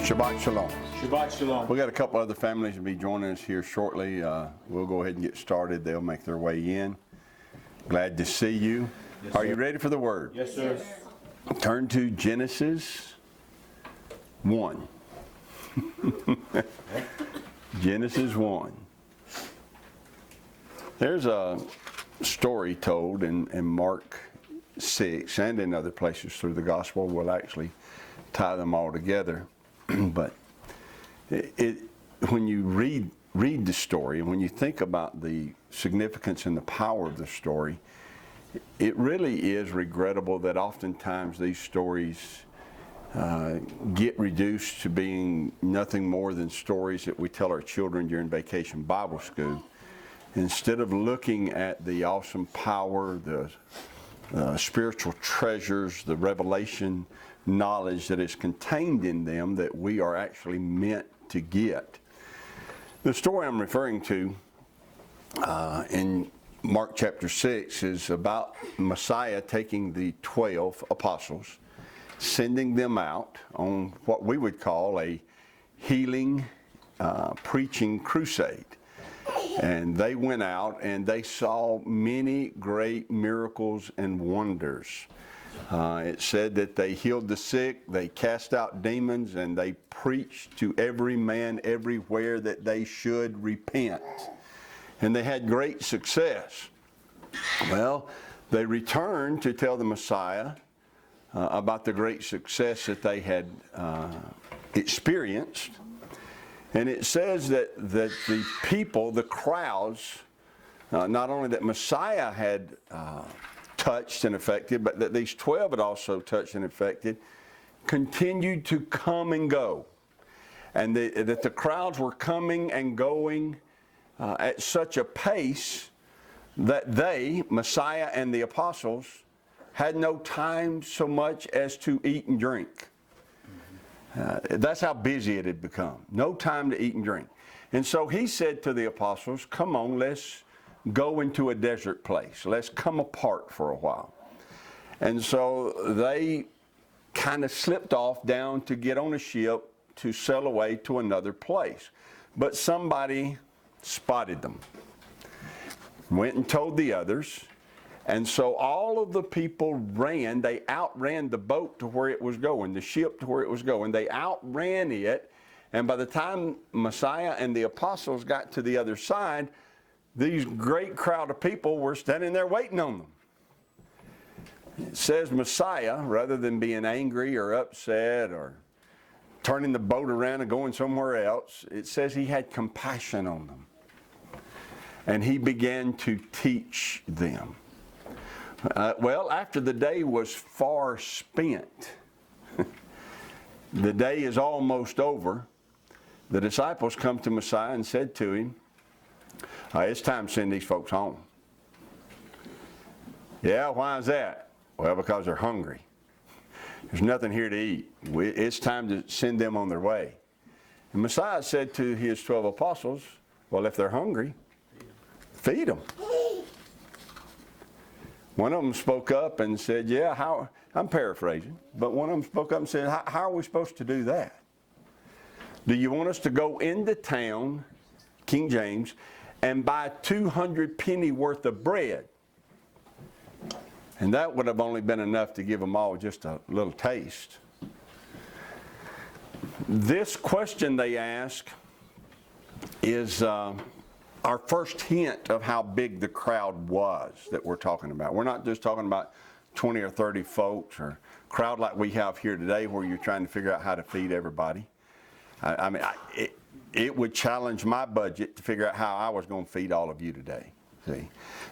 Shabbat Shalom. Shabbat Shalom. We got a couple other families to be joining us here shortly. We'll go ahead and get started. They'll make their way in. Glad to see you. Yes, Are sir. you ready for the word? Yes, sir. Turn to Genesis 1. Genesis 1. There's a story told in Mark 6 and in other places through the gospel. We'll actually tie them all together. But when you read the story and when you think about the significance and the power of the story, it really is regrettable that oftentimes these stories get reduced to being nothing more than stories that we tell our children during vacation Bible school. Instead of looking at the awesome power, the spiritual treasures, the revelation knowledge that is contained in them that we are actually meant to get. The story I'm referring to in Mark chapter 6 is about Messiah taking the 12 apostles, sending them out on what we would call a healing, preaching crusade. And they went out and they saw many great miracles and wonders. It said that they healed the sick, they cast out demons, and they preached to every man everywhere that they should repent. And they had great success. Well, they returned to tell the Messiah about the great success that they had experienced. And it says that the people, the crowds, not only that Messiah had touched and affected, but that these 12 had also touched and affected, continued to come and go. And that the crowds were coming and going at such a pace that they, Messiah and the apostles, had no time so much as to eat and drink. That's how busy it had become. No time to eat and drink. And so he said to the apostles, come on, let's go into a desert place. Let's come apart for a while. And so they kind of slipped off down to get on a ship to sail away to another place. But somebody spotted them, went and told the others. And so all of the people ran, they outran the boat to where it was going, the ship to where it was going. They outran it, and by the time Messiah and the apostles got to the other side, these great crowd of people were standing there waiting on them. It says Messiah, rather than being angry or upset or turning the boat around and going somewhere else, it says he had compassion on them. And he began to teach them. Well, after the day was far spent, the day is almost over, the disciples come to Messiah and said to him, it's time to send these folks home. Yeah, why is that? Well, because they're hungry. There's nothing here to eat. It's time to send them on their way. And Messiah said to his 12 apostles, well, if they're hungry, feed them. One of them spoke up and said, I'm paraphrasing, but one of them spoke up and said, how are we supposed to do that? Do you want us to go into town, King James, and buy 200 penny worth of bread? And that would have only been enough to give them all just a little taste. This question they ask is our first hint of how big the crowd was that we're talking about. We're not just talking about 20 or 30 folks or a crowd like we have here today where you're trying to figure out how to feed everybody. It would challenge my budget to figure out how I was going to feed all of you today. See,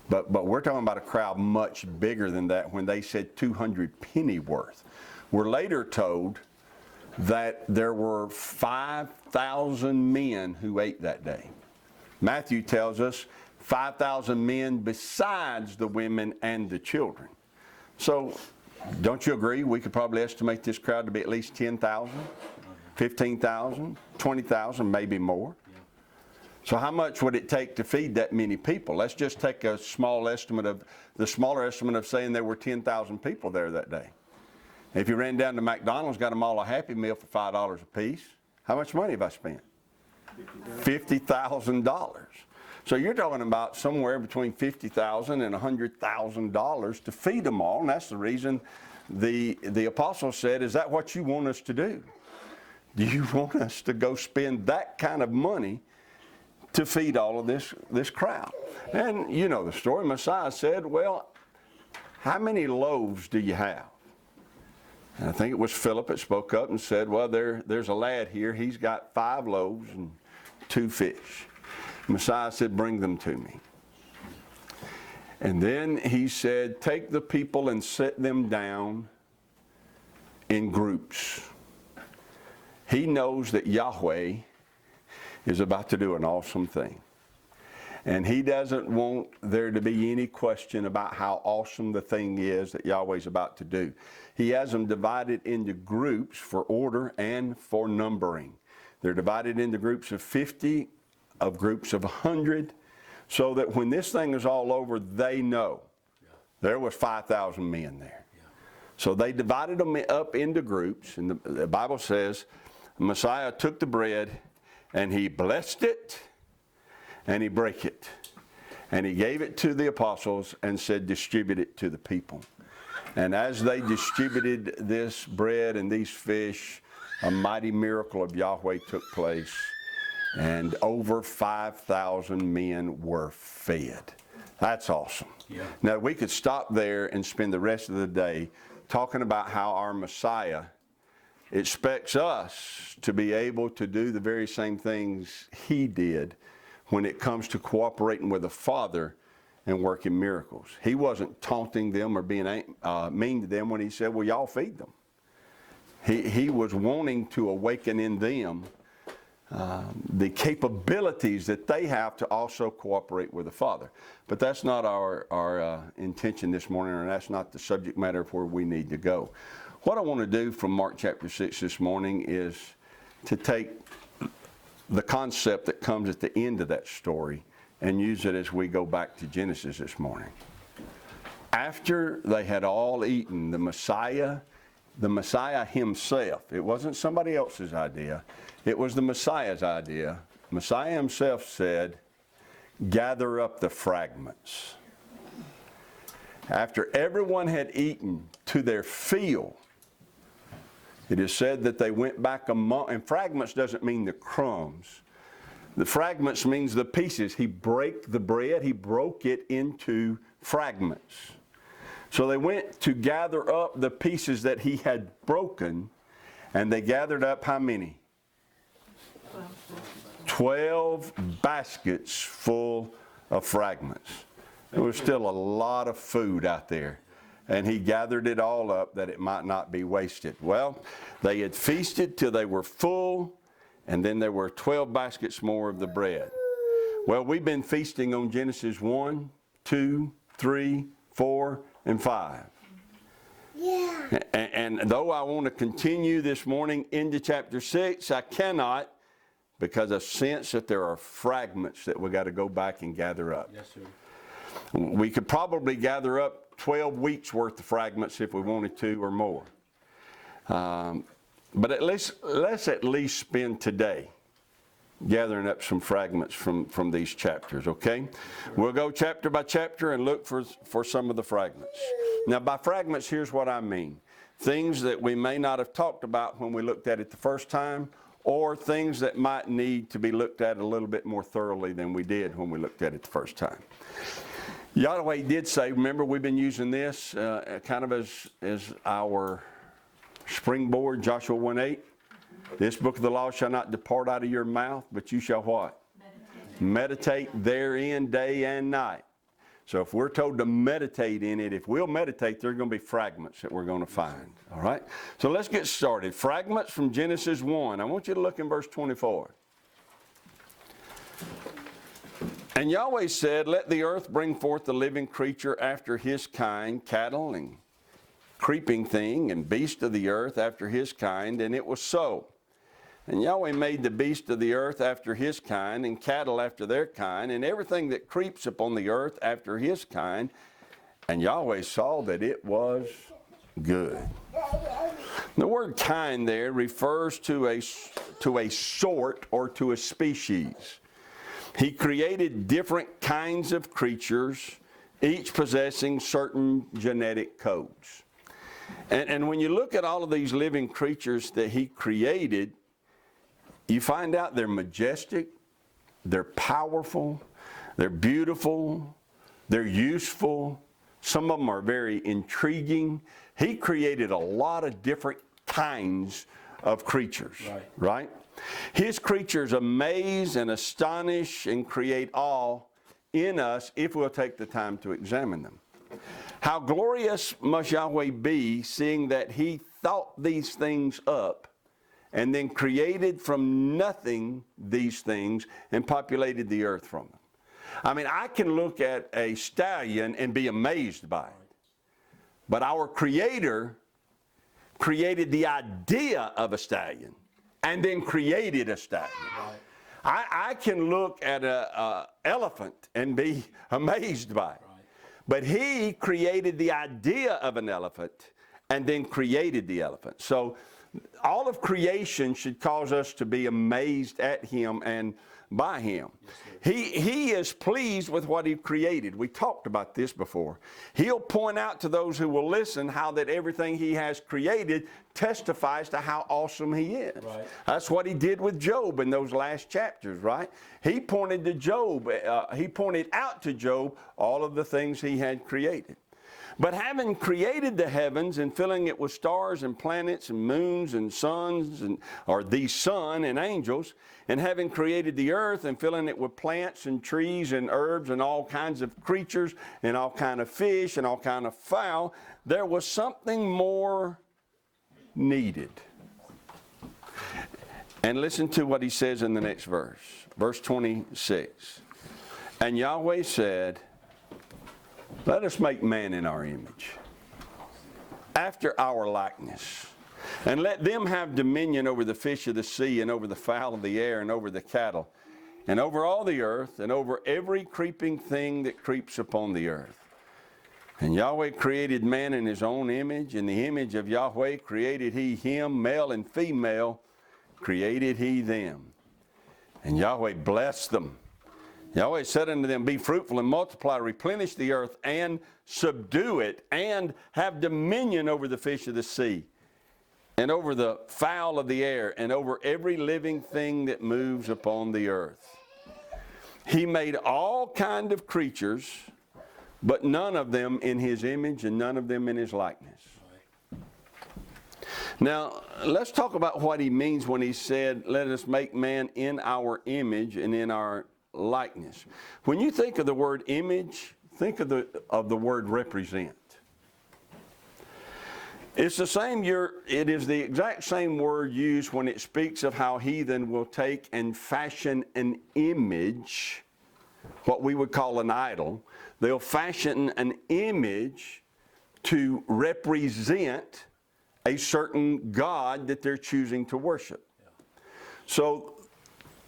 but we're talking about a crowd much bigger than that when they said 200 penny worth. We're later told that there were 5,000 men who ate that day. Matthew tells us 5,000 men besides the women and the children. So, don't you agree we could probably estimate this crowd to be at least 10,000, 15,000, 20,000, maybe more? So how much would it take to feed that many people? Let's just take a small estimate of, the smaller estimate of saying there were 10,000 people there that day. If you ran down to McDonald's, got them all a Happy Meal for $5 a piece, How much money have I spent? $50,000. So you're talking about somewhere between $50,000 and $100,000 to feed them all. And that's the reason the apostle said, is that what you want us to do? Do you want us to go spend that kind of money to feed all of this crowd? And you know the story. Messiah said, well, how many loaves do you have? And I think it was Philip that spoke up and said, well, there's a lad here. He's got 5 loaves and 2 fish. Messiah said, bring them to me. And then he said, take the people and set them down in groups. He knows that Yahweh is about to do an awesome thing. And he doesn't want there to be any question about how awesome the thing is that Yahweh's about to do. He has them divided into groups for order and for numbering. They're divided into groups of 50, of groups of 100, so that when this thing is all over, they know. There was 5,000 men there. So they divided them up into groups, and the Bible says Messiah took the bread and he blessed it and he broke it. And he gave it to the apostles and said, distribute it to the people. And as they distributed this bread and these fish, a mighty miracle of Yahweh took place. And over 5,000 men were fed. That's awesome. Yeah. Now, we could stop there and spend the rest of the day talking about how our Messiah expects us to be able to do the very same things he did when it comes to cooperating with the Father and working miracles. He wasn't taunting them or being mean to them when he said, well, y'all feed them. He was wanting to awaken in them the capabilities that they have to also cooperate with the Father. But that's not our intention this morning, and that's not the subject matter of where we need to go. What I want to do from Mark chapter 6 this morning is to take the concept that comes at the end of that story and use it as we go back to Genesis this morning. After they had all eaten, the Messiah himself, it wasn't somebody else's idea, it was the Messiah's idea. Messiah himself said, gather up the fragments. After everyone had eaten to their fill, it is said that they went back among, and fragments doesn't mean the crumbs. The fragments means the pieces. He broke the bread, he broke it into fragments. So they went to gather up the pieces that he had broken, and they gathered up how many? 12 baskets full of fragments. There was still a lot of food out there. And he gathered it all up that it might not be wasted. Well, they had feasted till they were full, and then there were 12 baskets more of the bread. Well, we've been feasting on Genesis 1, 2, 3, 4, and 5. Yeah. And though I want to continue this morning into chapter 6, I cannot, because I sense that there are fragments that we got to go back and gather up. Yes, sir. We could probably gather up 12 weeks worth of fragments if we wanted to, or more. But let's at least spend today gathering up some fragments from these chapters, okay? We'll go chapter by chapter and look for some of the fragments. Now, by fragments, here's what I mean. Things that we may not have talked about when we looked at it the first time, or things that might need to be looked at a little bit more thoroughly than we did when we looked at it the first time. Yahweh did say, remember we've been using this kind of as our springboard, Joshua 1:8. This book of the law shall not depart out of your mouth, but you shall what? Meditate therein day and night. So if we're told to meditate in it, if we'll meditate, there are going to be fragments that we're going to find. All right? So let's get started. Fragments from Genesis 1. I want you to look in verse 24. And Yahweh said, let the earth bring forth the living creature after his kind, cattle and creeping thing and beast of the earth after his kind, and it was so. And Yahweh made the beast of the earth after his kind, and cattle after their kind, and everything that creeps upon the earth after his kind. And Yahweh saw that it was good. The word kind there refers to a sort or to a species. He created different kinds of creatures, each possessing certain genetic codes. And when you look at all of these living creatures that he created, you find out they're majestic, they're powerful, they're beautiful, they're useful. Some of them are very intriguing. He created a lot of different kinds of creatures, right? His creatures amaze and astonish and create awe in us if we'll take the time to examine them. How glorious must Yahweh be, seeing that he thought these things up and then created from nothing these things and populated the earth from them. I mean, I can look at a stallion and be amazed by it. But our Creator created the idea of a stallion and then created a stallion. I can look at an elephant and be amazed by it. But he created the idea of an elephant and then created the elephant. So all of creation should cause us to be amazed at him and by him. He is pleased with what he created. We talked about this before. He'll point out to those who will listen how that everything he has created testifies to how awesome he is. Right. That's what he did with Job in those last chapters, right? He pointed out to Job all of the things he had created. But having created the heavens and filling it with stars and planets and moons and suns, or the sun and angels, and having created the earth and filling it with plants and trees and herbs and all kinds of creatures and all kind of fish and all kind of fowl, there was something more needed. And listen to what he says in the next verse, verse 26. And Yahweh said, let us make man in our image, after our likeness, and let them have dominion over the fish of the sea, and over the fowl of the air, and over the cattle, and over all the earth, and over every creeping thing that creeps upon the earth. And Yahweh created man in his own image. In the image of Yahweh created he him, male and female created he them. And Yahweh blessed them. Yahweh said unto them, be fruitful and multiply, replenish the earth and subdue it, and have dominion over the fish of the sea, and over the fowl of the air, and over every living thing that moves upon the earth. He made all kind of creatures, but none of them in his image and none of them in his likeness. Now, let's talk about what he means when he said, let us make man in our image and in our likeness. When you think of the word image, think of the word represent. It's the same. It is the exact same word used when it speaks of how heathen will take and fashion an image, what we would call an idol. They'll fashion an image to represent a certain God that they're choosing to worship. So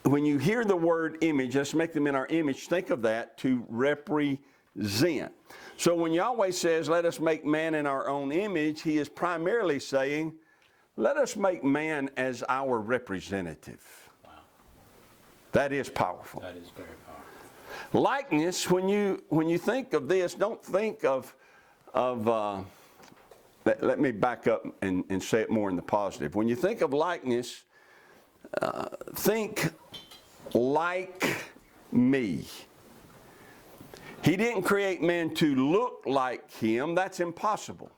when you hear the word image, let's make them in our image, think of that, to represent. So when Yahweh says, let us make man in our own image, he is primarily saying, let us make man as our representative. Wow. That is powerful. That is very powerful. Likeness, when you think of this, don't think of let me back up and say it more in the positive. When you think of likeness, think like me. He didn't create man to look like him. That's impossible.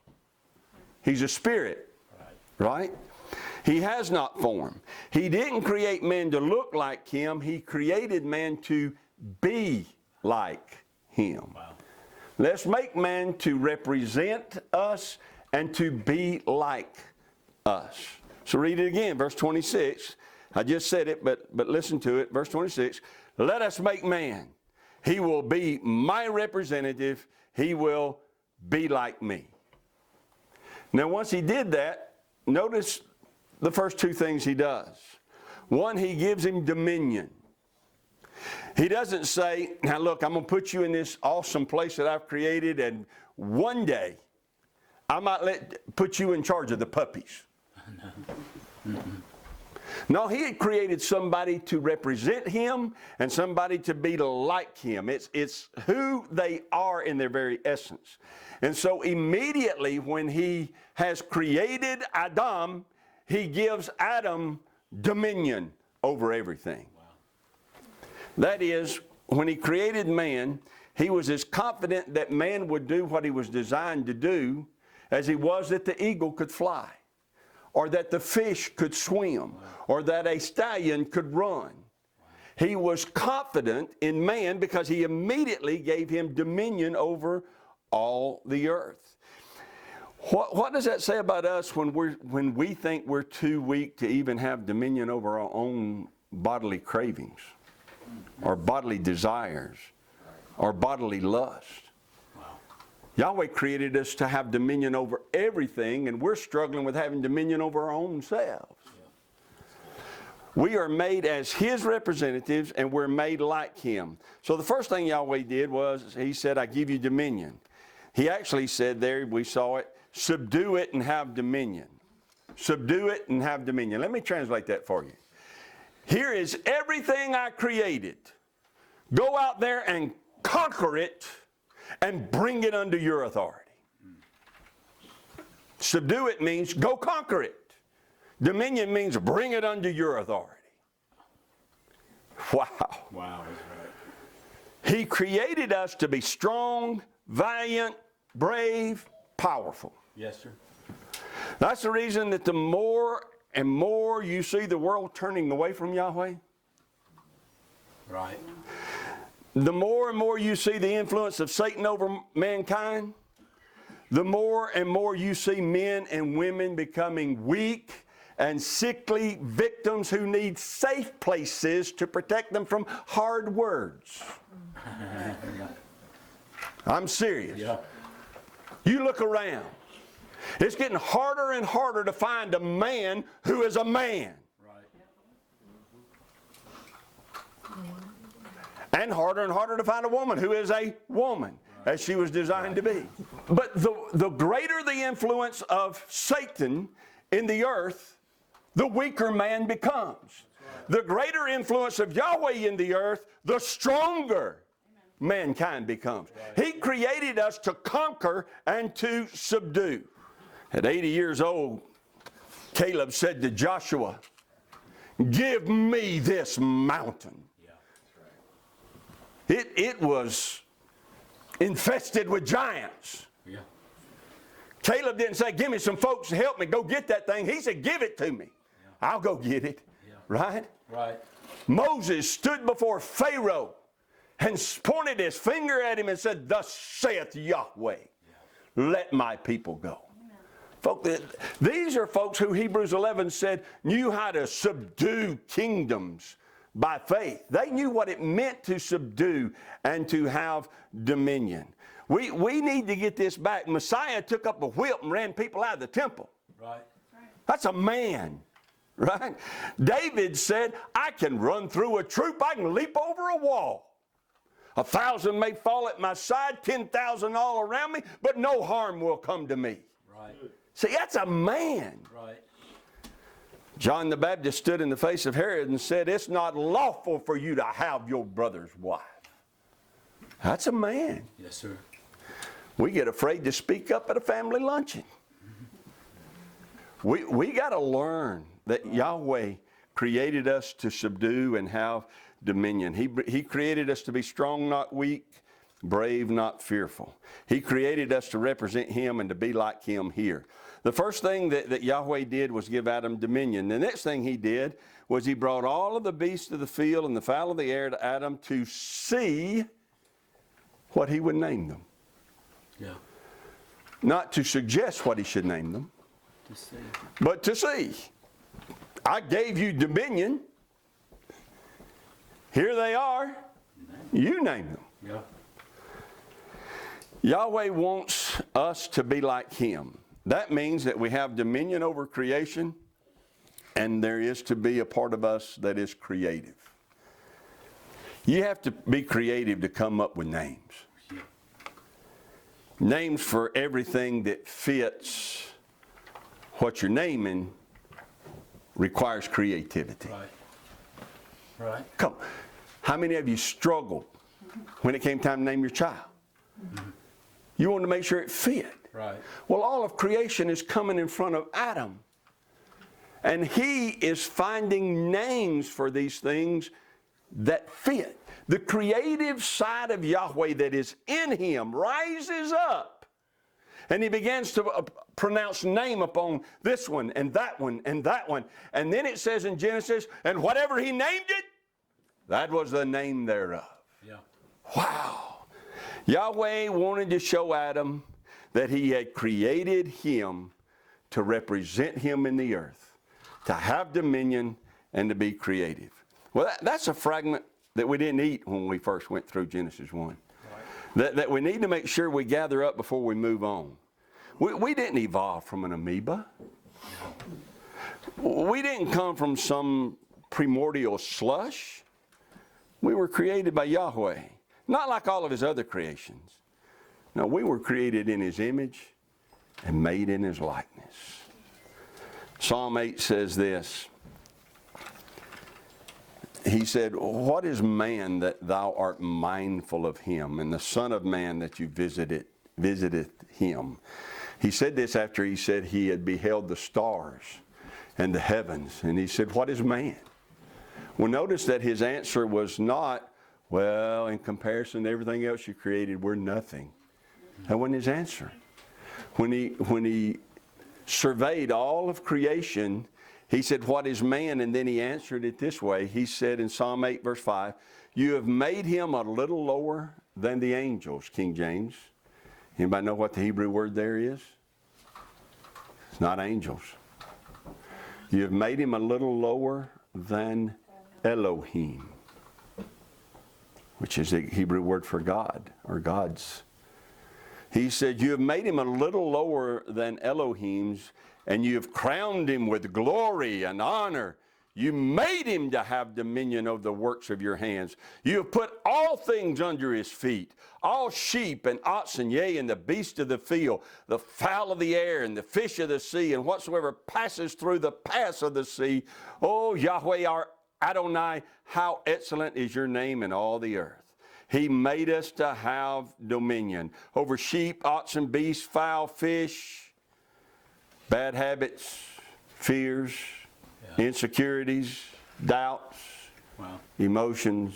He's a spirit, right? He has not form. He didn't create man to look like him. He created man to be like him. Wow. Let's make man to represent us and to be like us. So read it again, verse 26. I just said it, but listen to it. Verse 26, let us make man. He will be my representative. He will be like me. Now, once he did that, notice the first two things he does. One, he gives him dominion. He doesn't say, now look, I'm going to put you in this awesome place that I've created, and one day I might put you in charge of the puppies. No, he had created somebody to represent him and somebody to be like him. It's who they are in their very essence. And so immediately when he has created Adam, he gives Adam dominion over everything. That is, when he created man, he was as confident that man would do what he was designed to do as he was that the eagle could fly, or that the fish could swim, or that a stallion could run. He was confident in man because he immediately gave him dominion over all the earth. What does that say about us when we think we're too weak to even have dominion over our own bodily cravings, or bodily desires, or bodily lust? Yahweh created us to have dominion over everything, and we're struggling with having dominion over our own selves. We are made as His representatives, and we're made like Him. So the first thing Yahweh did was, He said, I give you dominion. He actually said there, we saw it, subdue it and have dominion. Subdue it and have dominion. Let me translate that for you. Here is everything I created. Go out there and conquer it and bring it under your authority. Subdue it means go conquer it. Dominion means bring it under your authority. Wow. Wow, that's right. He created us to be strong, valiant, brave, powerful. Yes, sir. That's the reason that the more and more you see the world turning away from Yahweh, Right. the more and more you see the influence of Satan over mankind, the more and more you see men and women becoming weak and sickly victims who need safe places to protect them from hard words. I'm serious. Yeah. You look around. It's getting harder and harder to find a man who is a man. Right. And harder to find a woman who is a woman, as she was designed to be. But the greater the influence of Satan in the earth, the weaker man becomes. The greater influence of Yahweh in the earth, the stronger mankind becomes. He created us to conquer and to subdue. At 80 years old, Caleb said to Joshua, give me this mountain. It was infested with giants. Yeah. Caleb didn't say, give me some folks to help me go get that thing. He said, give it to me. Yeah. I'll go get it. Yeah. Right? Right. Moses stood before Pharaoh and pointed his finger at him and said, thus saith Yahweh, let my people go. Folks, these are folks who Hebrews 11 said knew how to subdue kingdoms by faith. They knew what it meant to subdue and to have dominion. We need to get this back. Messiah took up a whip and ran people out of the temple. Right. That's a man, right? David said, I can run through a troop. I can leap over a wall. 1,000 may fall at my side, 10,000 all around me, but no harm will come to me. Right. See, that's a man. Right. John the Baptist stood in the face of Herod and said, it's not lawful for you to have your brother's wife. That's a man. Yes, sir. We get afraid to speak up at a family luncheon. We got to learn that Yahweh created us to subdue and have dominion. He created us to be strong, not weak, brave, not fearful. He created us to represent Him and to be like Him here. The first thing that Yahweh did was give Adam dominion. The next thing He did was He brought all of the beasts of the field and the fowl of the air to Adam to see what he would name them. Yeah. Not to suggest what he should name them, To see. but to see. I gave you dominion. Here they are. You name them. Yeah. Yahweh wants us to be like Him. That means that we have dominion over creation, and there is to be a part of us that is creative. You have to be creative to come up with names. Yeah. Names for everything that fits what you're naming requires creativity. Right. Right. Come on. How many of you struggled when it came time to name your child? You wanted to make sure it fit. Right. Well, all of creation is coming in front of Adam. And he is finding names for these things that fit. The creative side of Yahweh that is in him rises up. And he begins to pronounce name upon this one and that one and that one. And then it says in Genesis, and whatever he named it, that was the name thereof. Yeah. Wow. Yahweh wanted to show Adam that he had created him to represent him in the earth, to have dominion and to be creative. Well, that's a fragment that we didn't eat when we first went through Genesis 1. Right. That we need to make sure we gather up before we move on. We didn't evolve from an amoeba. We didn't come from some primordial slush. We were created by Yahweh, not like all of his other creations. No, we were created in his image and made in his likeness. Psalm 8 says this. He said, what is man that thou art mindful of him, and the son of man that you visiteth him? He said this after he said he had beheld the stars and the heavens. And he said, what is man? Well, notice that his answer was not, well, in comparison to everything else you created, we're nothing. That wasn't his answer. When he surveyed all of creation, he said, what is man? And then he answered it this way. He said in Psalm 8, verse 5, you have made him a little lower than the angels, King James. Anybody know what the Hebrew word there is? It's not angels. You have made him a little lower than Elohim, which is the Hebrew word for God or gods. He said, you have made him a little lower than Elohim's, and you have crowned him with glory and honor. You made him to have dominion over the works of your hands. You have put all things under his feet, all sheep and oxen, yea, and the beast of the field, the fowl of the air, and the fish of the sea, and whatsoever passes through the paths of the sea. O Yahweh, our Adonai, how excellent is your name in all the earth. He made us to have dominion over sheep, oxen, beasts, fowl, fish, bad habits, fears, insecurities, doubts, emotions.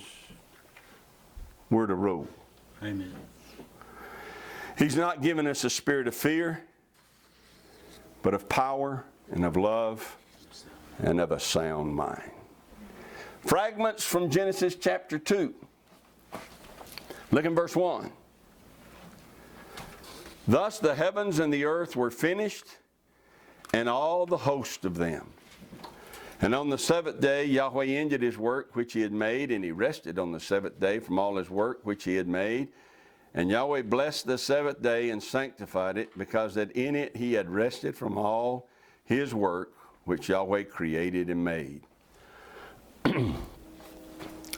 We're to rule. Amen. He's not given us a spirit of fear, but of power and of love and of a sound mind. Fragments from Genesis chapter 2. Look in verse 1. Thus the heavens and the earth were finished, and all the host of them. And on the seventh day Yahweh ended his work which he had made, and he rested on the seventh day from all his work which he had made. And Yahweh blessed the seventh day and sanctified it, because that in it he had rested from all his work which Yahweh created and made.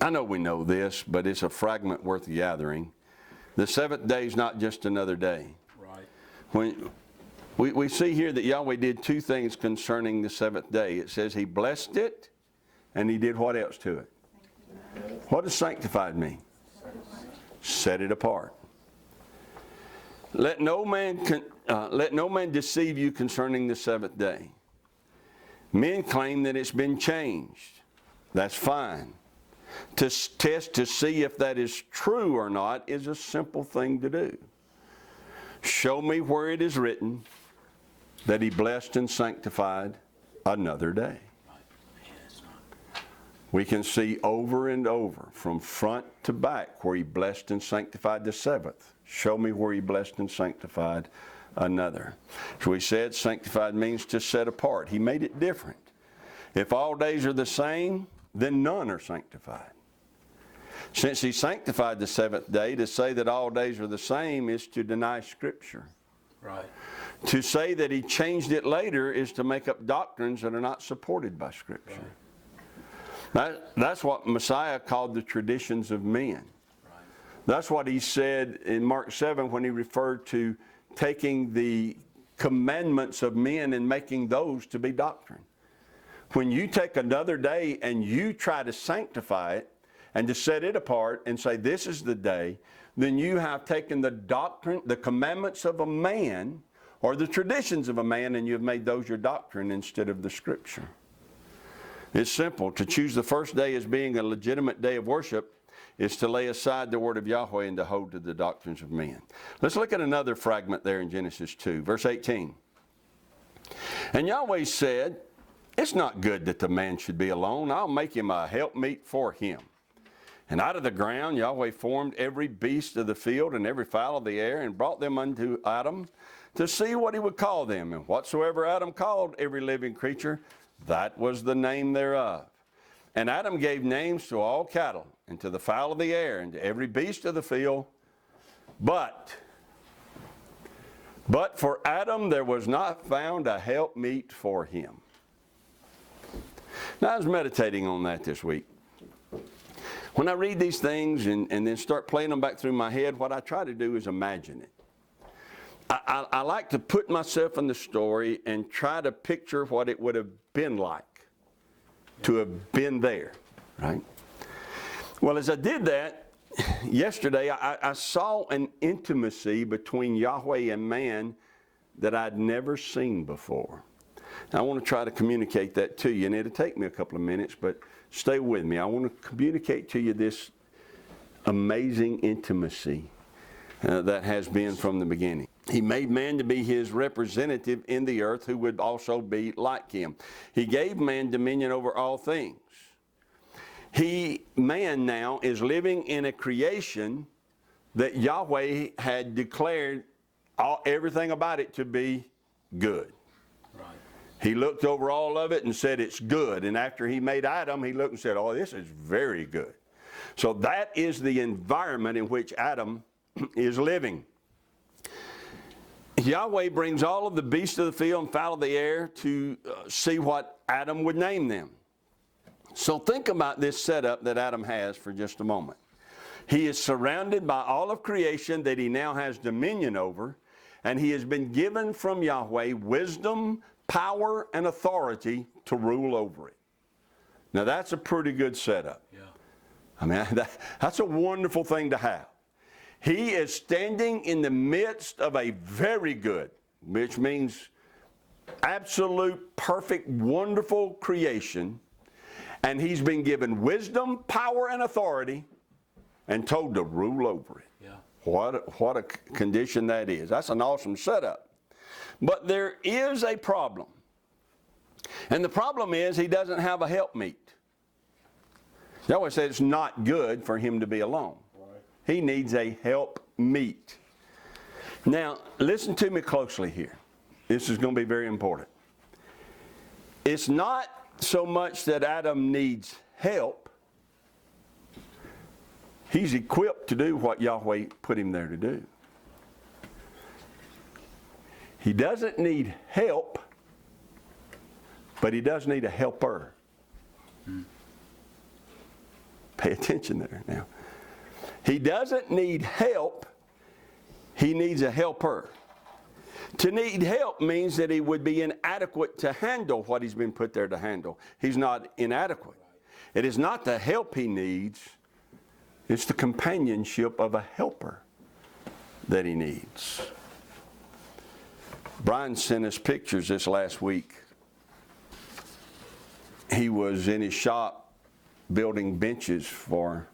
I know we know this, but it's a fragment worth gathering. The seventh day is not just another day. Right. When we see here that Yahweh did two things concerning the seventh day. It says he blessed it, and he did what else to it? What does sanctified mean? Set it apart. Let no man deceive you concerning the seventh day. Men claim that it's been changed. That's fine. To test to see if that is true or not is a simple thing to do. Show me where it is written that he blessed and sanctified another day. We can see over and over from front to back where he blessed and sanctified the seventh. Show me where he blessed and sanctified another. So we said sanctified means to set apart. He made it different. If all days are the same, then none are sanctified. Since he sanctified the seventh day, to say that all days are the same is to deny Scripture. Right. To say that he changed it later is to make up doctrines that are not supported by Scripture. Right. That's what Messiah called the traditions of men. Right. That's what he said in Mark 7 when he referred to taking the commandments of men and making those to be doctrine. when you take another day and you try to sanctify it and to set it apart and say this is the day, then you have taken the doctrine, the commandments of a man or the traditions of a man, and you've made those your doctrine instead of the Scripture. It's simple. To choose the first day as being a legitimate day of worship is to lay aside the word of Yahweh and to hold to the doctrines of men. Let's look at another fragment there in Genesis 2, verse 18. And Yahweh said, it's not good that the man should be alone. I'll make him a helpmeet for him. And out of the ground Yahweh formed every beast of the field and every fowl of the air and brought them unto Adam to see what he would call them. And whatsoever Adam called every living creature, that was the name thereof. And Adam gave names to all cattle, and to the fowl of the air, and to every beast of the field. But for Adam there was not found a helpmeet for him. Now I was meditating on that this week. When I read these things and then start playing them back through my head, what I try to do is imagine it. I like to put myself in the story and try to picture what it would have been like to have been there, right? Well, as I did that, yesterday I saw an intimacy between Yahweh and man that I'd never seen before. Now, I want to try to communicate that to you, and it'll take me a couple of minutes, but stay with me. I want to communicate to you this amazing intimacy that has been from the beginning. He made man to be his representative in the earth who would also be like him. He gave man dominion over all things. Man now is living in a creation that Yahweh had declared everything about it to be good. Right. He looked over all of it and said it's good. And after he made Adam, he looked and said, oh, this is very good. So that is the environment in which Adam is living. Yahweh brings all of the beasts of the field and fowl of the air to see what Adam would name them. So think about this setup that Adam has for just a moment. He is surrounded by all of creation that he now has dominion over, and he has been given from Yahweh wisdom, power, and authority to rule over it. Now that's a pretty good setup. Yeah. I mean, that's a wonderful thing to have. He is standing in the midst of a very good, which means absolute, perfect, wonderful creation. And he's been given wisdom, power, and authority and told to rule over it. Yeah. What a condition that is. That's an awesome setup. But there is a problem. And the problem is he doesn't have a helpmeet. Yahweh said it's not good for him to be alone. He needs a helpmeet. Now, listen to me closely here. This is going to be very important. It's not so much that Adam needs help. He's equipped to do what Yahweh put him there to do. He doesn't need help, but he does need a helper. Pay attention there now. He doesn't need help, he needs a helper. To need help means that he would be inadequate to handle what he's been put there to handle. He's not inadequate. It is not the help he needs, it's the companionship of a helper that he needs. Brian sent us pictures this last week. He was in his shop building benches for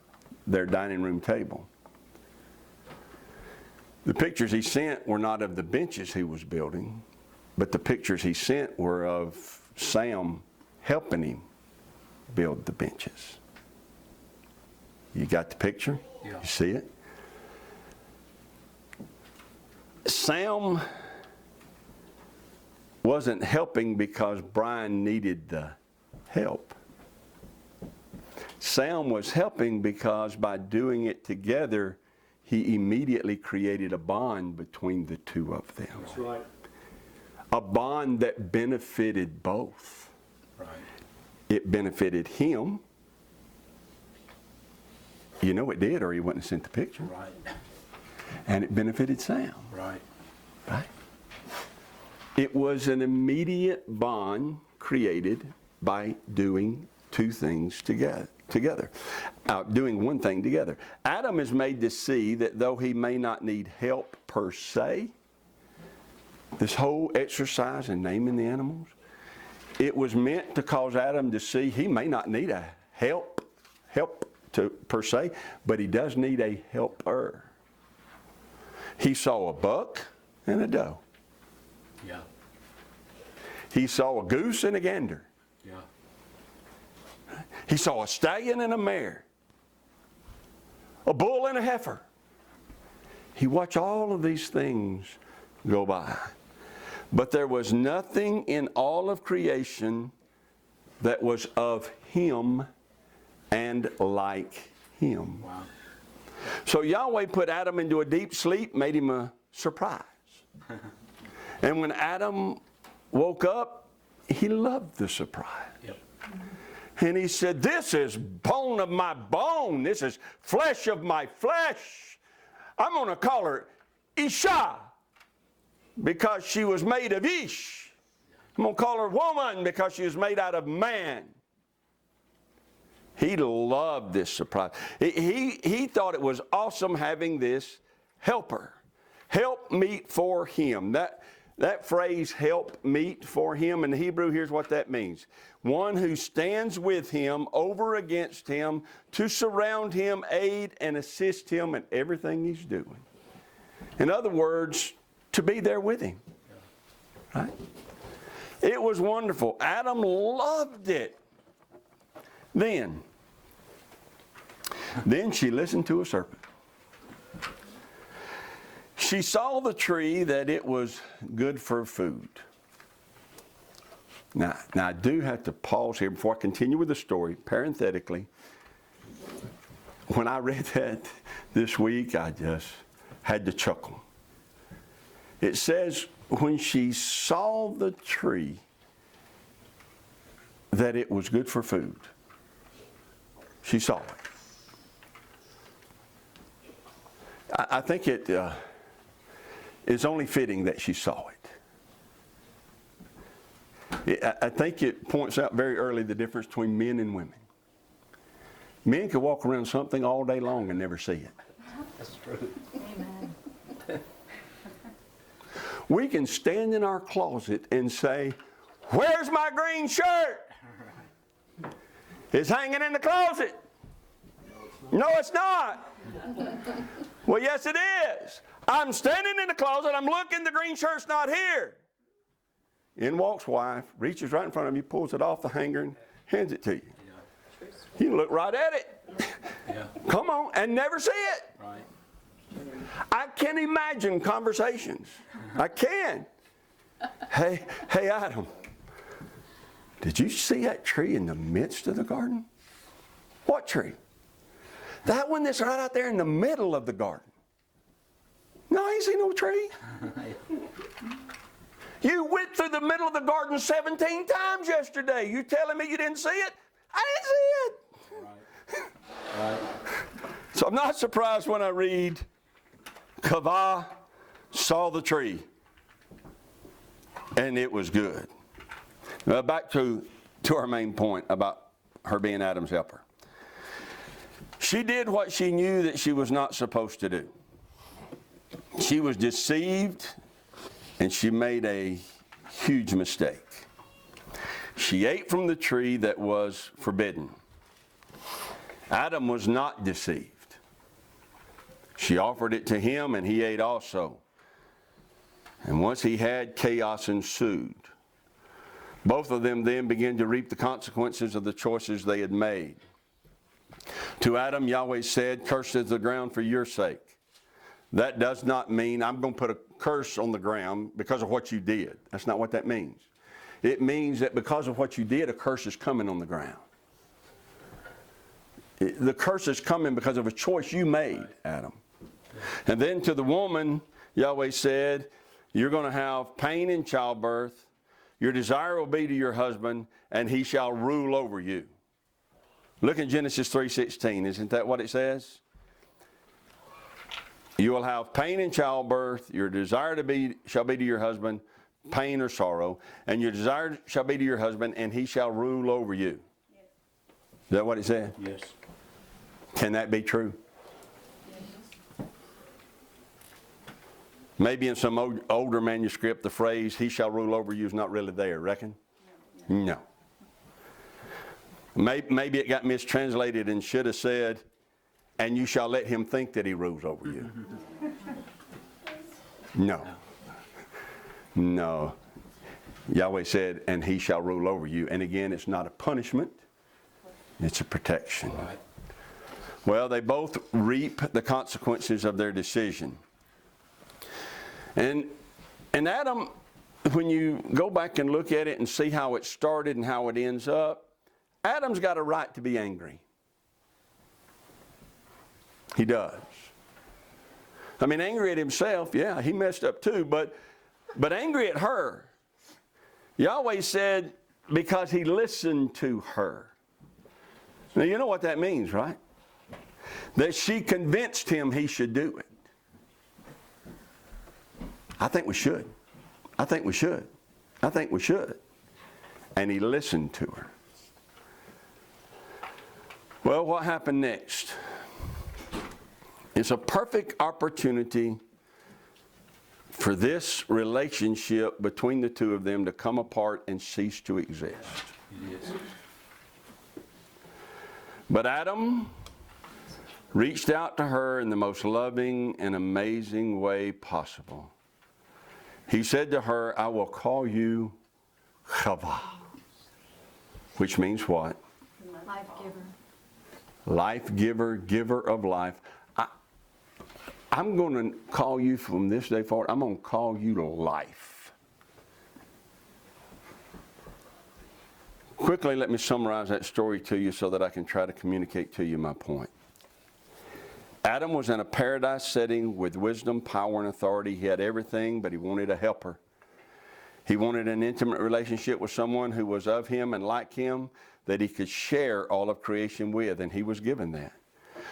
their dining room table. The pictures he sent were not of the benches he was building, but the pictures he sent were of Sam helping him build the benches. You got the picture? Yeah. You see it? Sam wasn't helping because Brian needed the help. Sam was helping because by doing it together, he immediately created a bond between the two of them. That's right. A bond that benefited both. Right. It benefited him. You know it did, or he wouldn't have sent the picture. Right. And it benefited Sam. Right. Right? It was an immediate bond created by doing two things together. Doing one thing together. Adam is made to see that though he may not need help per se, this whole exercise in naming the animals, it was meant to cause Adam to see he may not need a help per se, but he does need a helper. He saw a buck and a doe. Yeah. He saw a goose and a gander. Yeah. He saw a stallion and a mare, a bull and a heifer. He watched all of these things go by. But there was nothing in all of creation that was of him and like him. Wow. So Yahweh put Adam into a deep sleep, made him a surprise. And when Adam woke up, he loved the surprise. Yep. And he said, this is bone of my bone. This is flesh of my flesh. I'm going to call her Isha because she was made of Ish. I'm going to call her woman because she was made out of man. He loved this surprise. He thought it was awesome having this helper. Help meet for him. That phrase, help meet for him, in Hebrew, here's what that means. One who stands with him, over against him, to surround him, aid, and assist him in everything he's doing. In other words, to be there with him. Right? It was wonderful. Adam loved it. Then she listened to a serpent. She saw the tree that it was good for food. Now I do have to pause here before I continue with the story, parenthetically. When I read that this week, I just had to chuckle. It says, when she saw the tree that it was good for food, she saw it. I think it is only fitting that she saw it. I think it points out very early the difference between men and women. Men can walk around something all day long and never see it. That's true. Amen. We can stand in our closet and say, where's my green shirt? It's hanging in the closet. No, it's not. Well, yes, it is. I'm standing in the closet. I'm looking. The green shirt's not here. In walks wife, reaches right in front of you, pulls it off the hanger, and hands it to you. Yeah. You look right at it. Yeah. Come on, and never see it. Right. I can imagine conversations. I can. Hey, Adam, did you see that tree in the midst of the garden? What tree? That one that's right out there in the middle of the garden. No, I ain't seen no tree. You went through the middle of the garden 17 times yesterday. You telling me you didn't see it? I didn't see it. Right. So I'm not surprised when I read, Kavah saw the tree, and it was good. Now back to our main point about her being Adam's helper. She did what she knew that she was not supposed to do. She was deceived, and she made a huge mistake. She ate from the tree that was forbidden. Adam was not deceived. She offered it to him, and he ate also. And once he had, chaos ensued. Both of them then began to reap the consequences of the choices they had made. To Adam, Yahweh said, cursed is the ground for your sake. That does not mean I'm going to put a curse on the ground because of what you did. That's not what that means. It means that because of what you did, a curse is coming on the ground. The curse is coming because of a choice you made, Adam. And then to the woman, Yahweh said, you're going to have pain in childbirth. Your desire will be to your husband, and he shall rule over you. Look at Genesis 3:16. Isn't that what it says? You will have pain in childbirth. Your desire shall be to your husband, pain or sorrow, and your desire shall be to your husband, and he shall rule over you. Yes. Is that what it said? Yes. Can that be true? Maybe in some older manuscript, the phrase, he shall rule over you, is not really there, reckon? No. Maybe it got mistranslated and should have said, and you shall let him think that he rules over you. No. No. Yahweh said, and he shall rule over you. And again, it's not a punishment, it's a protection. Right. Well, they both reap the consequences of their decision. And Adam, when you go back and look at it and see how it started and how it ends up, Adam's got a right to be angry. He does. I mean, angry at himself, yeah, he messed up too, but angry at her. Yahweh said, because he listened to her. Now, you know what that means, right? That she convinced him he should do it. I think we should. I think we should. I think we should. And he listened to her. Well, what happened next? It's a perfect opportunity for this relationship between the two of them to come apart and cease to exist. It is. But Adam reached out to her in the most loving and amazing way possible. He said to her, I will call you Chava, which means what? Life giver. Life giver, giver of life. I'm going to call you from this day forward, I'm going to call you life. Quickly, let me summarize that story to you so that I can try to communicate to you my point. Adam was in a paradise setting with wisdom, power, and authority. He had everything, but he wanted a helper. He wanted an intimate relationship with someone who was of him and like him, that he could share all of creation with, and he was given that.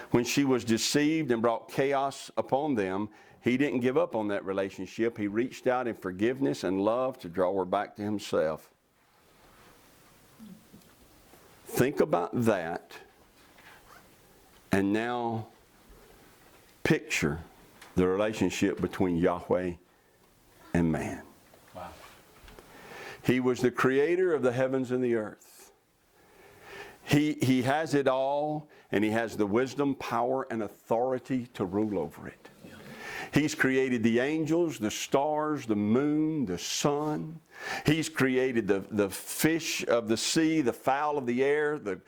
When she was deceived and brought chaos upon them, he didn't give up on that relationship. He reached out in forgiveness and love to draw her back to himself. Think about that, and now picture the relationship between Yahweh and man. Wow. He was the creator of the heavens and the earth. He has it all, and he has the wisdom, power, and authority to rule over it. Yeah. He's created the angels, the stars, the moon, the sun. He's created the fish of the sea, the fowl of the air, the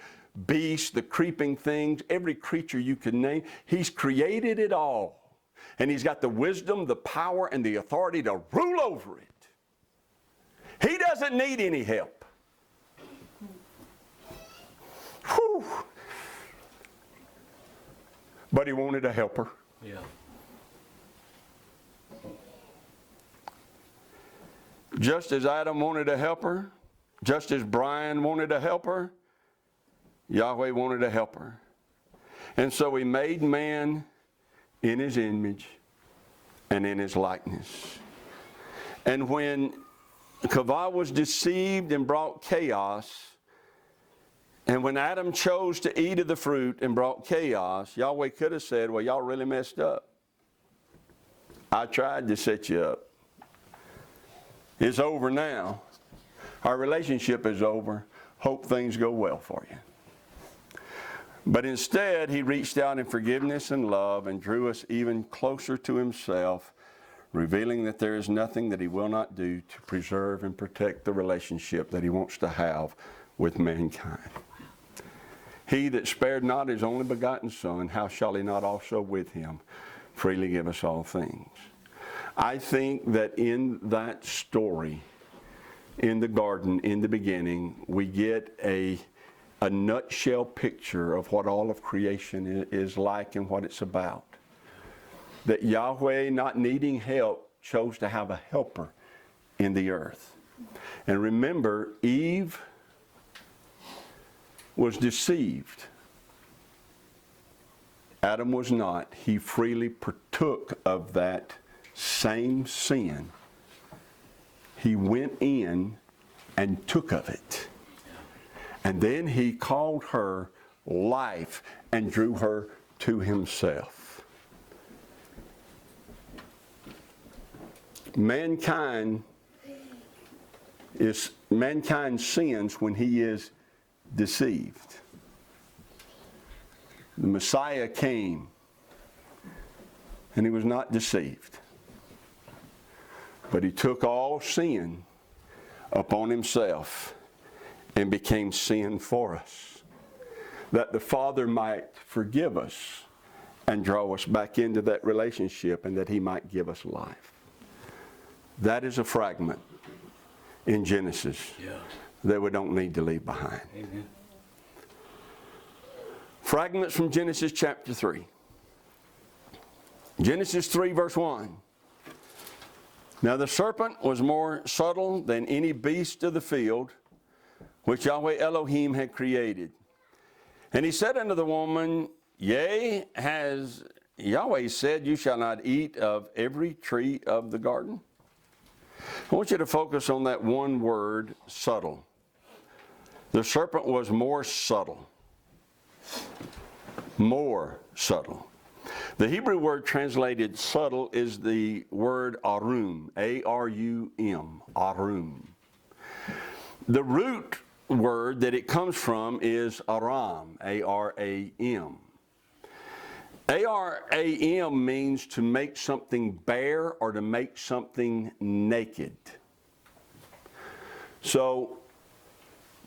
beasts, the creeping things, every creature you can name. He's created it all. And he's got the wisdom, the power, and the authority to rule over it. He doesn't need any help. Whew. But he wanted a helper. Yeah. Just as Adam wanted a helper, just as Brian wanted a helper, Yahweh wanted a helper. And so he made man in his image and in his likeness. And when Chava was deceived and brought chaos, and when Adam chose to eat of the fruit and brought chaos, Yahweh could have said, well, y'all really messed up. I tried to set you up. It's over now. Our relationship is over. Hope things go well for you. But instead, he reached out in forgiveness and love and drew us even closer to himself, revealing that there is nothing that he will not do to preserve and protect the relationship that he wants to have with mankind. He that spared not his only begotten Son, how shall he not also with him freely give us all things? I think that in that story, in the garden, in the beginning, we get a nutshell picture of what all of creation is like and what it's about. That Yahweh, not needing help, chose to have a helper in the earth. And remember, Eve was deceived. Adam was not. He freely partook of that same sin. he went in and took of it. And then he called her life and drew her to himself. Mankind sins when he is deceived. The Messiah came and he was not deceived. But he took all sin upon himself and became sin for us, that the Father might forgive us and draw us back into that relationship, and that he might give us life. That is a fragment in Genesis that we don't need to leave behind. Amen. Fragments from Genesis chapter 3. Genesis 3 verse 1. Now the serpent was more subtle than any beast of the field which Yahweh Elohim had created. And he said unto the woman, Yea, has Yahweh said, You shall not eat of every tree of the garden? I want you to focus on that one word, subtle. The serpent was more subtle. More subtle. The Hebrew word translated subtle is the word arum, A-R-U-M, arum. The root word that it comes from is aram, A-R-A-M. A-R-A-M means to make something bare or to make something naked. So,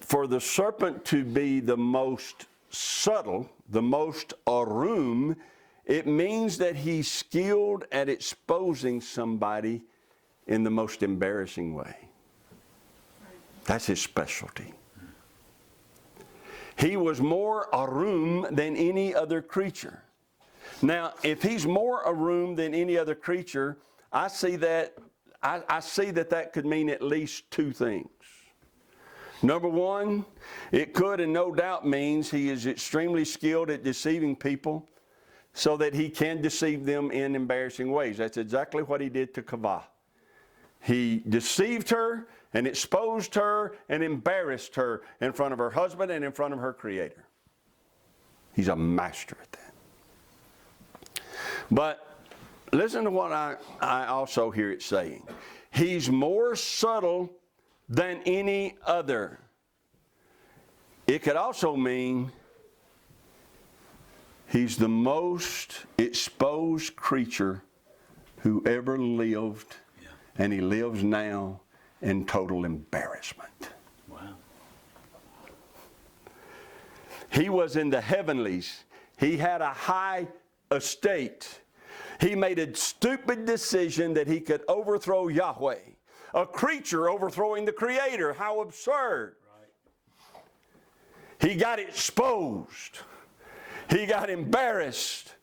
for the serpent to be the most subtle, the most arum, it means that he's skilled at exposing somebody in the most embarrassing way. That's his specialty. He was more arum than any other creature. Now, if he's more arum than any other creature, I see that that could mean at least two things. Number one, it could and no doubt means he is extremely skilled at deceiving people so that he can deceive them in embarrassing ways. That's exactly what he did to Kavah. He deceived her and exposed her and embarrassed her in front of her husband and in front of her Creator. He's a master at that. But listen to what I also hear it saying. He's more subtle than any other. It could also mean he's the most exposed creature who ever lived, and he lives now in total embarrassment. Wow. He was in the heavenlies. He had a high estate. He made a stupid decision that he could overthrow Yahweh. A creature overthrowing the Creator. How absurd. Right. He got exposed. He got embarrassed.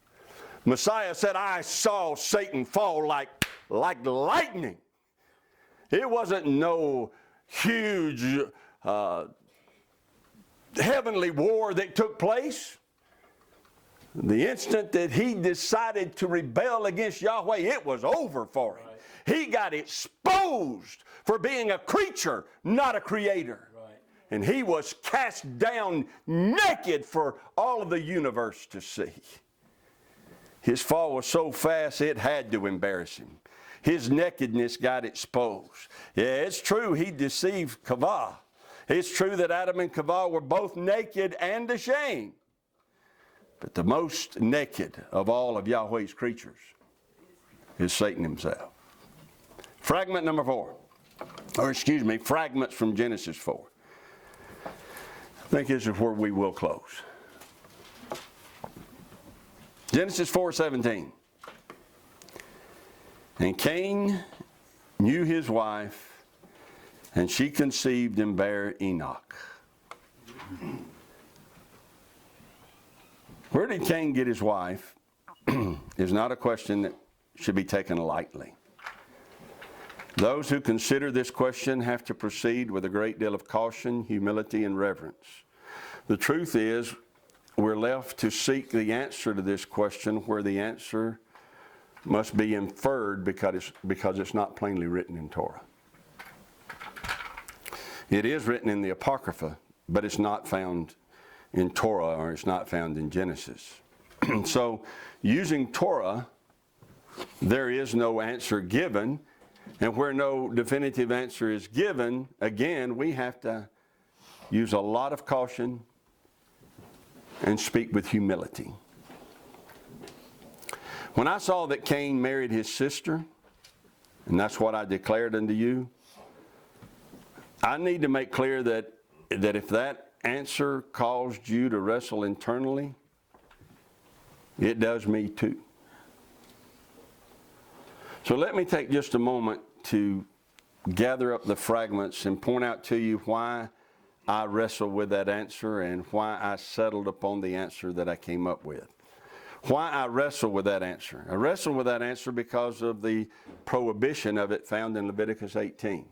Messiah said, I saw Satan fall like lightning. It wasn't no huge heavenly war that took place. The instant that he decided to rebel against Yahweh, it was over for him. Right. He got exposed for being a creature, not a creator. Right. And he was cast down naked for all of the universe to see. His fall was so fast it had to embarrass him. His nakedness got exposed. Yeah, it's true he deceived Kavah. It's true that Adam and Kavah were both naked and ashamed. But the most naked of all of Yahweh's creatures is Satan himself. Fragment number 4. Fragments from Genesis 4. I think this is where we will close. Genesis 4:17. And Cain knew his wife, and she conceived and bare Enoch. Where did Cain get his wife is not a question that should be taken lightly. Those who consider this question have to proceed with a great deal of caution, humility, and reverence. The truth is, we're left to seek the answer to this question where the answer must be inferred because it's not plainly written in Torah. It is written in the Apocrypha, but it's not found in Torah, or it's not found in Genesis. So, using Torah, there is no answer given, and where no definitive answer is given, again, we have to use a lot of caution and speak with humility. When I saw that Cain married his sister, and that's what I declared unto you, I need to make clear that if that answer caused you to wrestle internally, it does me too. So let me take just a moment to gather up the fragments and point out to you why I wrestled with that answer and why I settled upon the answer that I came up with. Why I wrestle with that answer. I wrestle with that answer because of the prohibition of it found in Leviticus 18.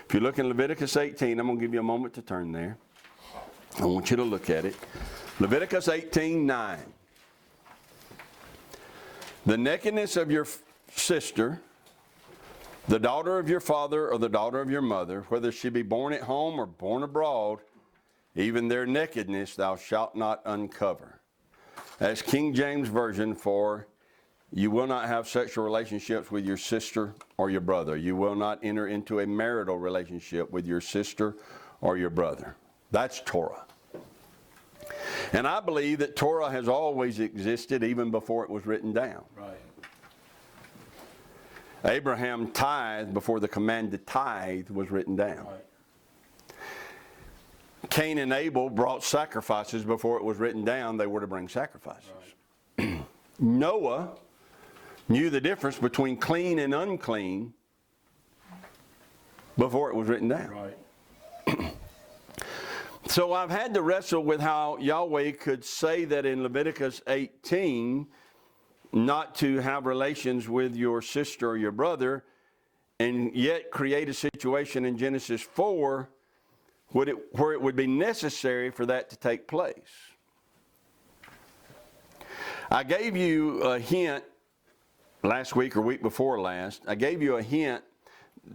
If you look in Leviticus 18, I'm going to give you a moment to turn there. I want you to look at it. Leviticus 18:9. The nakedness of your sister, the daughter of your father or the daughter of your mother, whether she be born at home or born abroad, even their nakedness thou shalt not uncover. That's King James Version for, you will not have sexual relationships with your sister or your brother. You will not enter into a marital relationship with your sister or your brother. That's Torah. And I believe that Torah has always existed even before it was written down. Right. Abraham tithed before the command to tithe was written down. Right. Cain and Abel brought sacrifices before it was written down they were to bring sacrifices. Right. Noah knew the difference between clean and unclean before it was written down. Right. So I've had to wrestle with how Yahweh could say that in Leviticus 18 not to have relations with your sister or your brother, and yet create a situation in Genesis 4 where it would be necessary for that to take place. I gave you a hint last week or week before last. I gave you a hint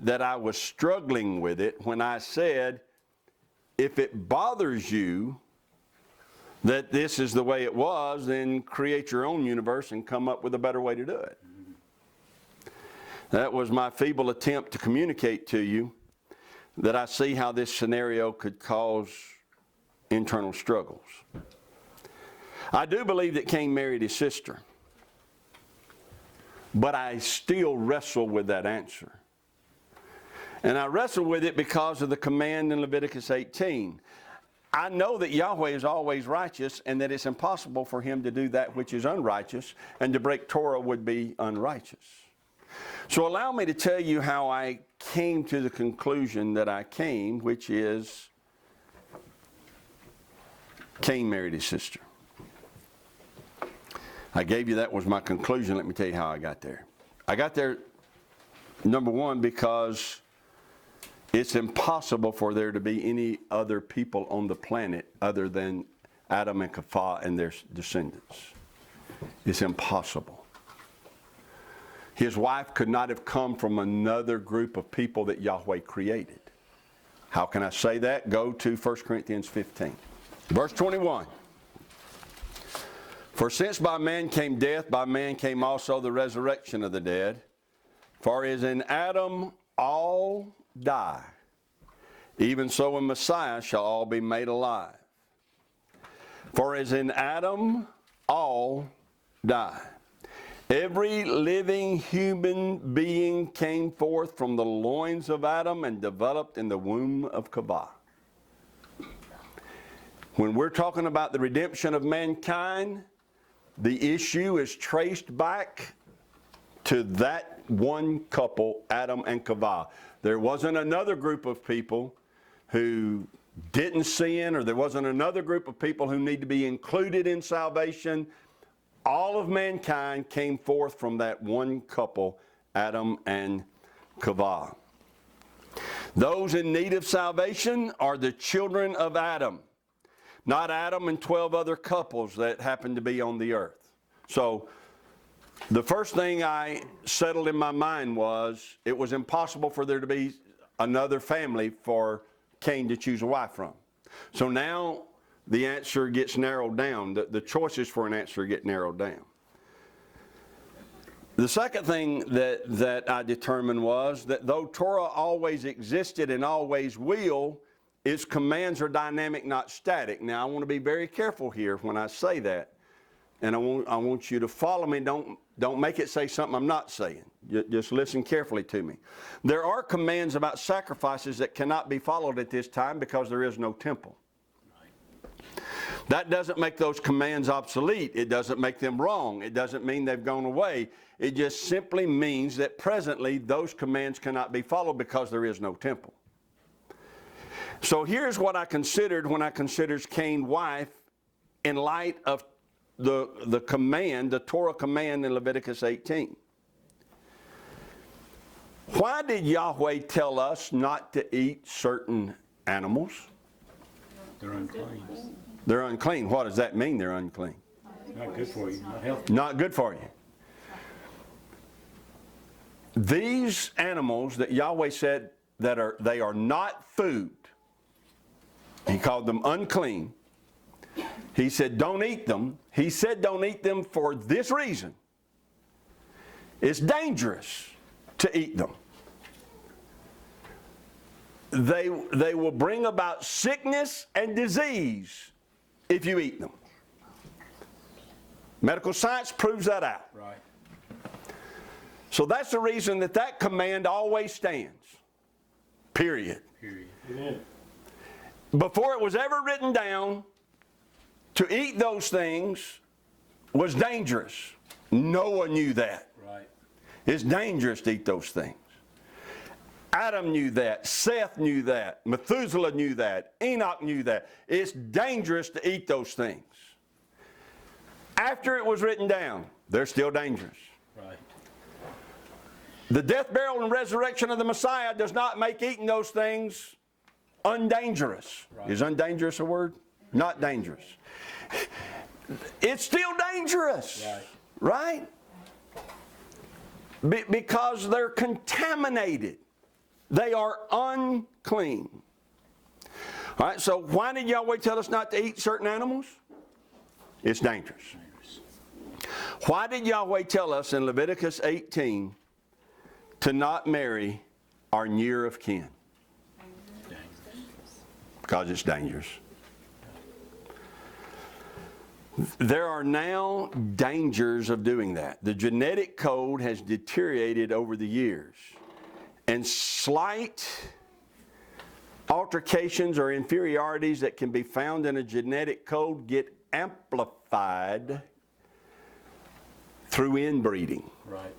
that I was struggling with it when I said, if it bothers you that this is the way it was, then create your own universe and come up with a better way to do it. That was my feeble attempt to communicate to you that I see how this scenario could cause internal struggles. I do believe that Cain married his sister, but I still wrestle with that answer. And I wrestle with it because of the command in Leviticus 18. I know that Yahweh is always righteous and that it's impossible for him to do that which is unrighteous, and to break Torah would be unrighteous. So allow me to tell you how I came to the conclusion that I came, which is Cain married his sister. I gave you that was my conclusion. Let me tell you how I got there. I got there, number one, because it's impossible for there to be any other people on the planet other than Adam and Kafah and their descendants. It's impossible. His wife could not have come from another group of people that Yahweh created. How can I say that? Go to 1 Corinthians 15. Verse 21. For since by man came death, by man came also the resurrection of the dead. For as in Adam all die, even so in Messiah shall all be made alive. For as in Adam all die. Every living human being came forth from the loins of Adam and developed in the womb of Kavah. When we're talking about the redemption of mankind, the issue is traced back to that one couple, Adam and Kavah. There wasn't another group of people who didn't sin, or there wasn't another group of people who need to be included in salvation. All of mankind came forth from that one couple, Adam and Kavah. Those in need of salvation are the children of Adam, not Adam and 12 other couples that happen to be on the earth. So the first thing I settled in my mind was it was impossible for there to be another family for Cain to choose a wife from. So now the answer gets narrowed down. The choices for an answer get narrowed down. The second thing that I determined was that though Torah always existed and always will, its commands are dynamic, not static. Now, I want to be very careful here when I say that. And I want you to follow me. Don't make it say something I'm not saying. Just listen carefully to me. There are commands about sacrifices that cannot be followed at this time because there is no temple. That doesn't make those commands obsolete. It doesn't make them wrong. It doesn't mean they've gone away. It just simply means that presently those commands cannot be followed because there is no temple. So here's what I considered when I considered Cain's wife in light of the command, the Torah command in Leviticus 18. Why did Yahweh tell us not to eat certain animals? They're unclean. They're unclean. What does that mean, they're unclean? Not good for you, not healthy. Not good for you. These animals that Yahweh said they are not food, He called them unclean. He said don't eat them. He said don't eat them for this reason. It's dangerous to eat them. They will bring about sickness and disease if you eat them. Medical science proves that out. Right. So that's the reason that command always stands. Period. Period. Before it was ever written down, to eat those things was dangerous. Noah knew that. Right. It's dangerous to eat those things. Adam knew that. Seth knew that. Methuselah knew that. Enoch knew that. It's dangerous to eat those things. After it was written down, they're still dangerous. Right. The death, burial, and resurrection of the Messiah does not make eating those things undangerous. Right. Is undangerous a word? Not dangerous. It's still dangerous. Right. Right? Because they're contaminated. They are unclean. All right, so why did Yahweh tell us not to eat certain animals? It's dangerous. Why did Yahweh tell us in Leviticus 18 to not marry our near of kin? Because it's dangerous. There are now dangers of doing that. The genetic code has deteriorated over the years. And slight altercations or inferiorities that can be found in a genetic code get amplified through inbreeding. Right.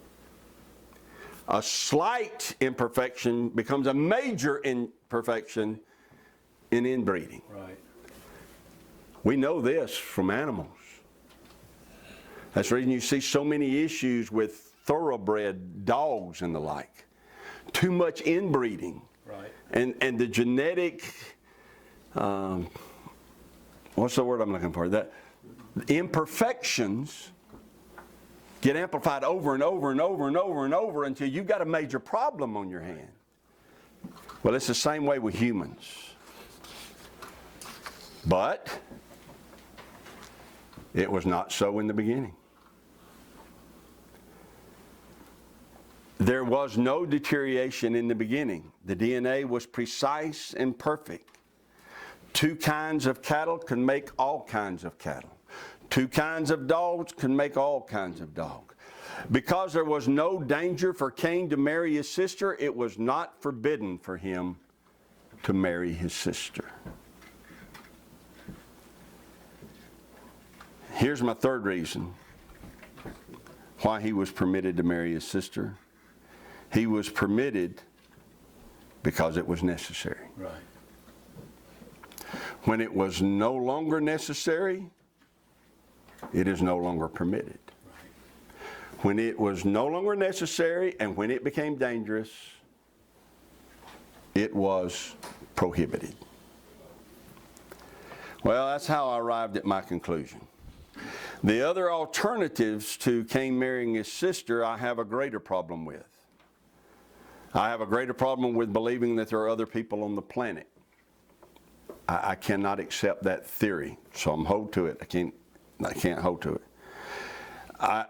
A slight imperfection becomes a major imperfection in inbreeding. Right. We know this from animals. That's the reason you see so many issues with thoroughbred dogs and the like. Too much inbreeding. Right. And the genetic, what's the word I'm looking for? The imperfections get amplified over and over and over and over and over until you've got a major problem on your hand. Well, it's the same way with humans. But it was not so in the beginning. There was no deterioration in the beginning. The DNA was precise and perfect. Two kinds of cattle can make all kinds of cattle. Two kinds of dogs can make all kinds of dogs. Because there was no danger for Cain to marry his sister, it was not forbidden for him to marry his sister. Here's my third reason why he was permitted to marry his sister. He was permitted because it was necessary. Right. When it was no longer necessary, it is no longer permitted. Right. When it was no longer necessary and when it became dangerous, it was prohibited. Well, that's how I arrived at my conclusion. The other alternatives to Cain marrying his sister, I have a greater problem with. I have a greater problem with believing that there are other people on the planet I cannot accept that theory, so I'm hold to it. I can't hold to it. I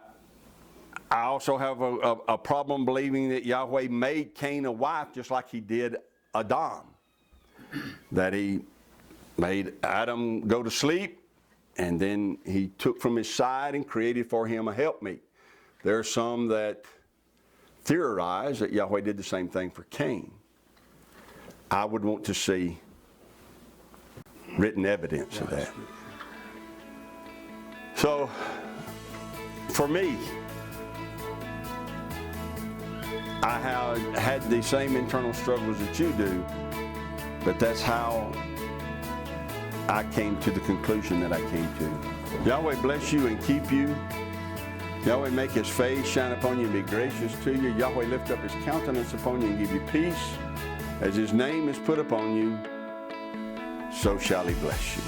also have a problem believing that Yahweh made Cain a wife just like he did Adam. That he made Adam go to sleep, and then he took from his side and created for him a helpmeet. There are some that theorize that Yahweh did the same thing for Cain. I would want to see written evidence of that. So, for me, I have had the same internal struggles that you do, but that's how I came to the conclusion that I came to. Yahweh bless you and keep you. Yahweh make his face shine upon you and be gracious to you. Yahweh lift up his countenance upon you and give you peace. As his name is put upon you, so shall he bless you.